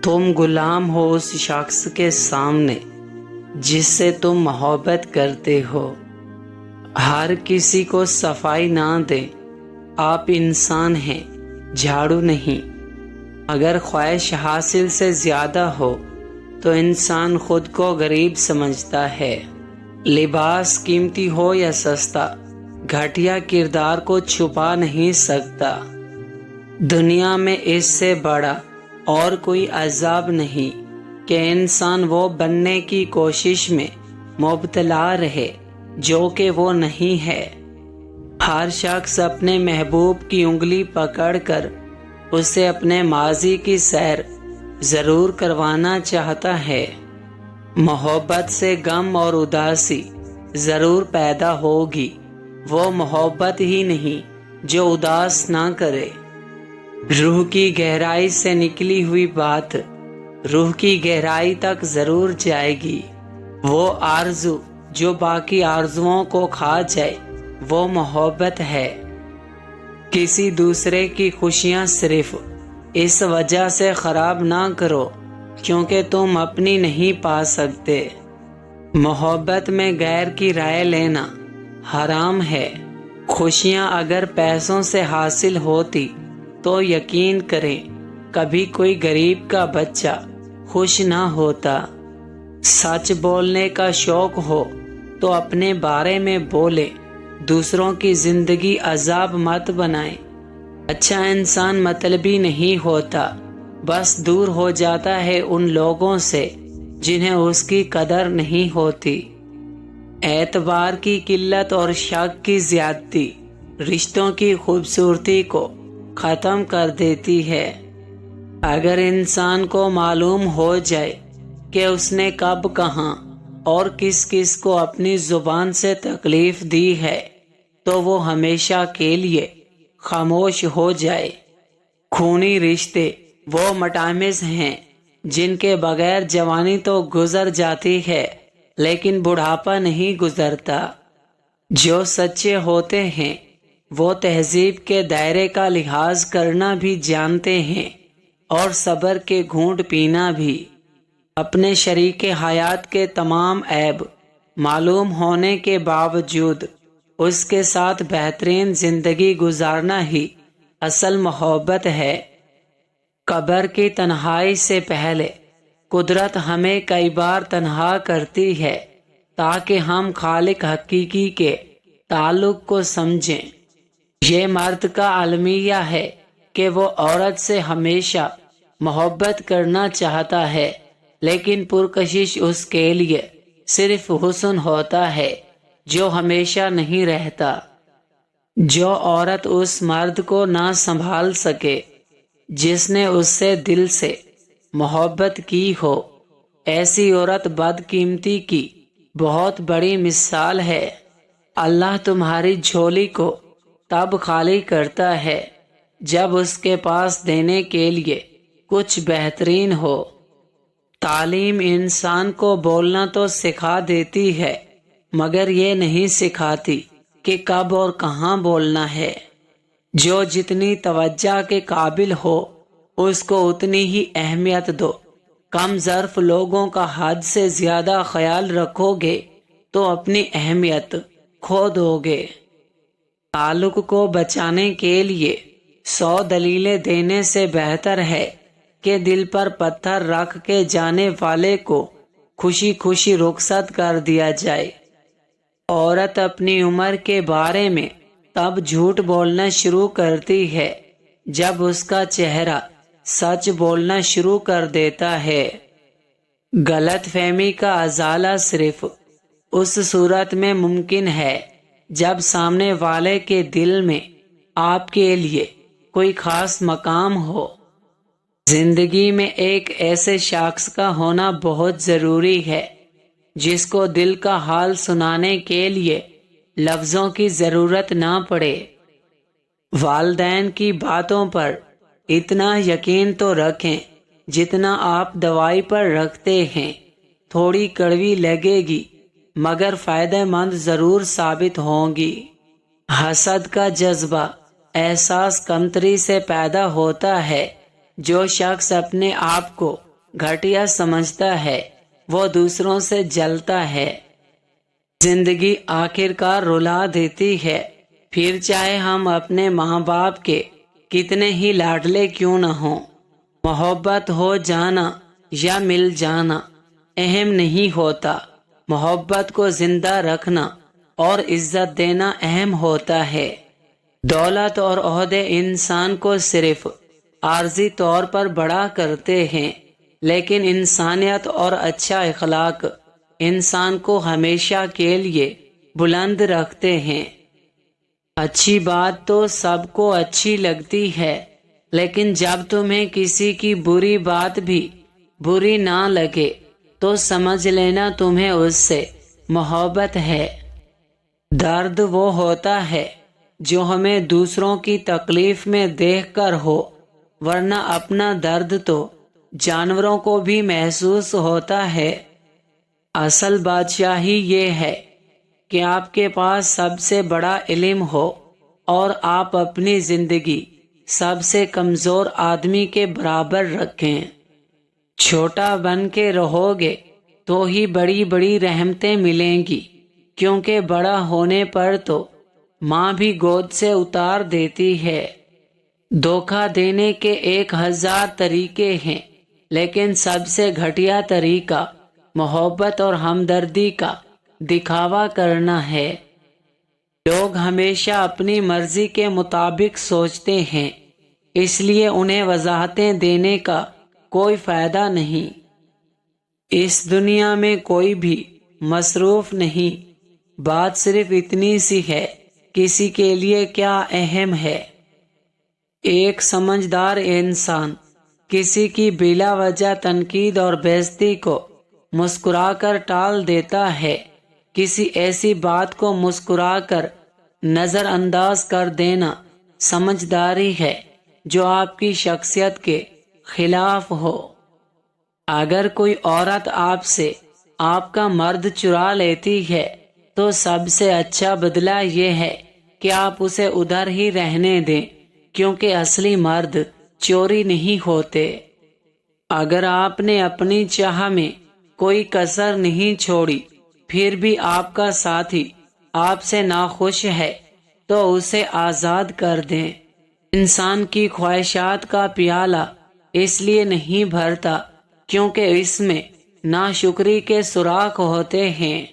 تم غلام ہو اس شخص کے سامنے جس سے تم محبت کرتے ہو۔ ہر کسی کو صفائی نہ دیں، آپ انسان ہیں، جھاڑو نہیں۔ اگر خواہش حاصل سے زیادہ ہو تو انسان خود کو غریب سمجھتا ہے۔ لباس قیمتی ہو یا سستا، گھٹیا کردار کو چھپا نہیں سکتا۔ دنیا میں اس سے بڑا اور کوئی عذاب نہیں کہ انسان وہ بننے کی کوشش میں مبتلا رہے جو کہ وہ نہیں ہے۔ ہر شخص اپنے محبوب کی انگلی پکڑ کر اسے اپنے ماضی کی سیر ضرور کروانا چاہتا ہے۔ محبت سے غم اور اداسی ضرور پیدا ہوگی، وہ محبت ہی نہیں جو اداس نہ کرے۔ روح کی گہرائی سے نکلی ہوئی بات روح کی گہرائی تک ضرور جائے گی۔ وہ آرزو جو باقی آرزوؤں کو کھا جائے وہ محبت ہے۔ کسی دوسرے کی خوشیاں صرف اس وجہ سے خراب نہ کرو کیونکہ تم اپنی نہیں پا سکتے۔ محبت میں غیر کی رائے لینا حرام ہے۔ خوشیاں اگر پیسوں سے حاصل ہوتی تو یقین کریں کبھی کوئی غریب کا بچہ خوش نہ ہوتا۔ سچ بولنے کا شوق ہو تو اپنے بارے میں بولے، دوسروں کی زندگی عذاب مت بنائیں۔ اچھا انسان مطلبی نہیں ہوتا، بس دور ہو جاتا ہے ان لوگوں سے جنہیں اس کی قدر نہیں ہوتی۔ اعتبار کی قلت اور شک کی زیادتی رشتوں کی خوبصورتی کو ختم کر دیتی ہے۔ اگر انسان کو معلوم ہو جائے کہ اس نے کب کہاں اور کس کس کو اپنی زبان سے تکلیف دی ہے تو وہ ہمیشہ کے لیے خاموش ہو جائے۔ خونی رشتے وہ مٹامز ہیں جن کے بغیر جوانی تو گزر جاتی ہے لیکن بڑھاپا نہیں گزرتا۔ جو سچے ہوتے ہیں وہ تہذیب کے دائرے کا لحاظ کرنا بھی جانتے ہیں اور صبر کے گھونٹ پینا بھی۔ اپنے شریک حیات کے تمام عیب معلوم ہونے کے باوجود اس کے ساتھ بہترین زندگی گزارنا ہی اصل محبت ہے۔ قبر کی تنہائی سے پہلے قدرت ہمیں کئی بار تنہا کرتی ہے تاکہ ہم خالق حقیقی کے تعلق کو سمجھیں۔ یہ مرد کا المیہ ہے کہ وہ عورت سے ہمیشہ محبت کرنا چاہتا ہے لیکن پرکشش اس کے لیے صرف حسن ہوتا ہے جو ہمیشہ نہیں رہتا۔ جو عورت اس مرد کو نہ سنبھال سکے جس نے اس سے دل سے محبت کی ہو، ایسی عورت بدقیمتی کی بہت بڑی مثال ہے۔ اللہ تمہاری جھولی کو تب خالی کرتا ہے جب اس کے پاس دینے کے لیے کچھ بہترین ہو۔ تعلیم انسان کو بولنا تو سکھا دیتی ہے مگر یہ نہیں سکھاتی کہ کب اور کہاں بولنا ہے۔ جو جتنی توجہ کے قابل ہو اس کو اتنی ہی اہمیت دو۔ کم ظرف لوگوں کا حد سے زیادہ خیال رکھو گے تو اپنی اہمیت کھو دو گے۔ تعلق کو بچانے کے لیے 100 دلیلیں دینے سے بہتر ہے کہ دل پر پتھر رکھ کے جانے والے کو خوشی خوشی رخصت کر دیا جائے۔ عورت اپنی عمر کے بارے میں تب جھوٹ بولنا شروع کرتی ہے جب اس کا چہرہ سچ بولنا شروع کر دیتا ہے۔ غلط فہمی کا ازالہ صرف اس صورت میں ممکن ہے جب سامنے والے کے دل میں آپ کے لیے کوئی خاص مقام ہو۔ زندگی میں ایک ایسے شخص کا ہونا بہت ضروری ہے جس کو دل کا حال سنانے کے لیے لفظوں کی ضرورت نہ پڑے۔ والدین کی باتوں پر اتنا یقین تو رکھیں جتنا آپ دوائی پر رکھتے ہیں۔ تھوڑی کڑوی لگے گی مگر فائدہ مند ضرور ثابت ہوں گی۔ حسد کا جذبہ احساس کمتری سے پیدا ہوتا ہے۔ جو شخص اپنے آپ کو گھٹیا سمجھتا ہے وہ دوسروں سے جلتا ہے۔ زندگی آخرکار رلا دیتی ہے، پھر چاہے ہم اپنے ماں باپ کے کتنے ہی لاڈلے کیوں نہ ہوں۔ محبت ہو جانا یا مل جانا اہم نہیں ہوتا، محبت کو زندہ رکھنا اور عزت دینا اہم ہوتا ہے۔ دولت اور عہدے انسان کو صرف عارضی طور پر بڑا کرتے ہیں، لیکن انسانیت اور اچھا اخلاق انسان کو ہمیشہ کے لیے بلند رکھتے ہیں۔ اچھی بات تو سب کو اچھی لگتی ہے، لیکن جب تمہیں کسی کی بری بات بھی بری نہ لگے تو سمجھ لینا تمہیں اس سے محبت ہے۔ درد وہ ہوتا ہے جو ہمیں دوسروں کی تکلیف میں دیکھ کر ہو، ورنہ اپنا درد تو جانوروں کو بھی محسوس ہوتا ہے۔ اصل بادشاہی یہ ہے کہ آپ کے پاس سب سے بڑا علم ہو اور آپ اپنی زندگی سب سے کمزور آدمی کے برابر رکھیں۔ چھوٹا بن کے رہو گے تو ہی بڑی بڑی رحمتیں ملیں گی، کیونکہ بڑا ہونے پر تو ماں بھی گود سے اتار دیتی ہے۔ دھوکہ دینے کے 1000 طریقے ہیں، لیکن سب سے گھٹیا طریقہ محبت اور ہمدردی کا دکھاوا کرنا ہے۔ لوگ ہمیشہ اپنی مرضی کے مطابق سوچتے ہیں، اس لیے انہیں وضاحتیں دینے کا کوئی فائدہ نہیں۔ اس دنیا میں کوئی بھی مصروف نہیں، بات صرف اتنی سی ہے، کسی کے لیے کیا اہم ہے۔ ایک سمجھدار انسان کسی کی بلا وجہ تنقید اور بےعزتی کو مسکرا کر ٹال دیتا ہے۔ کسی ایسی بات کو مسکرا کر نظر انداز کر دینا سمجھداری ہے جو آپ کی شخصیت کے خلاف ہو۔ اگر کوئی عورت آپ سے آپ کا مرد چرا لیتی ہے تو سب سے اچھا بدلہ یہ ہے کہ آپ اسے ادھر ہی رہنے دیں، کیونکہ اصلی مرد چوری نہیں ہوتے۔ اگر آپ نے اپنی چاہ میں کوئی کسر نہیں چھوڑی، پھر بھی آپ کا ساتھی آپ سے ناخوش ہے تو اسے آزاد کر دیں۔ انسان کی خواہشات کا پیالہ اس لیے نہیں بھرتا کیونکہ اس میں ناشکری کے سوراخ ہوتے ہیں۔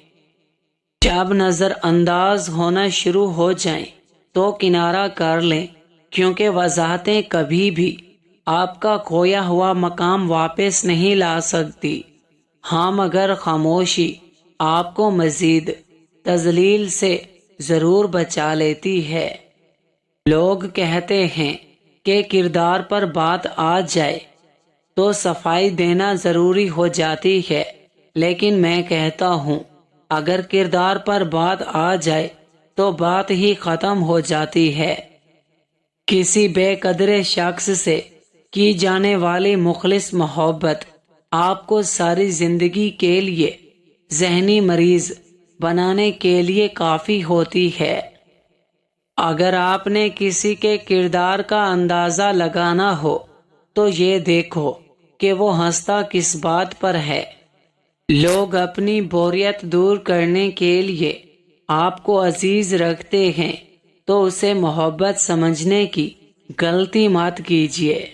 جب نظر انداز ہونا شروع ہو جائیں تو کنارہ کر لیں، کیونکہ وضاحتیں کبھی بھی آپ کا کھویا ہوا مقام واپس نہیں لا سکتی۔ ہاں، مگر خاموشی آپ کو مزید تذلیل سے ضرور بچا لیتی ہے۔ لوگ کہتے ہیں کہ کردار پر بات آ جائے تو صفائی دینا ضروری ہو جاتی ہے، لیکن میں کہتا ہوں اگر کردار پر بات آ جائے تو بات ہی ختم ہو جاتی ہے۔ کسی بے قدر شخص سے کی جانے والی مخلص محبت آپ کو ساری زندگی کے لیے ذہنی مریض بنانے کے لیے کافی ہوتی ہے۔ اگر آپ نے کسی کے کردار کا اندازہ لگانا ہو تو یہ دیکھو کہ وہ ہنستا کس بات پر ہے۔ لوگ اپنی بوریت دور کرنے کے لیے آپ کو عزیز رکھتے ہیں تو اسے محبت سمجھنے کی غلطی مت کیجیے۔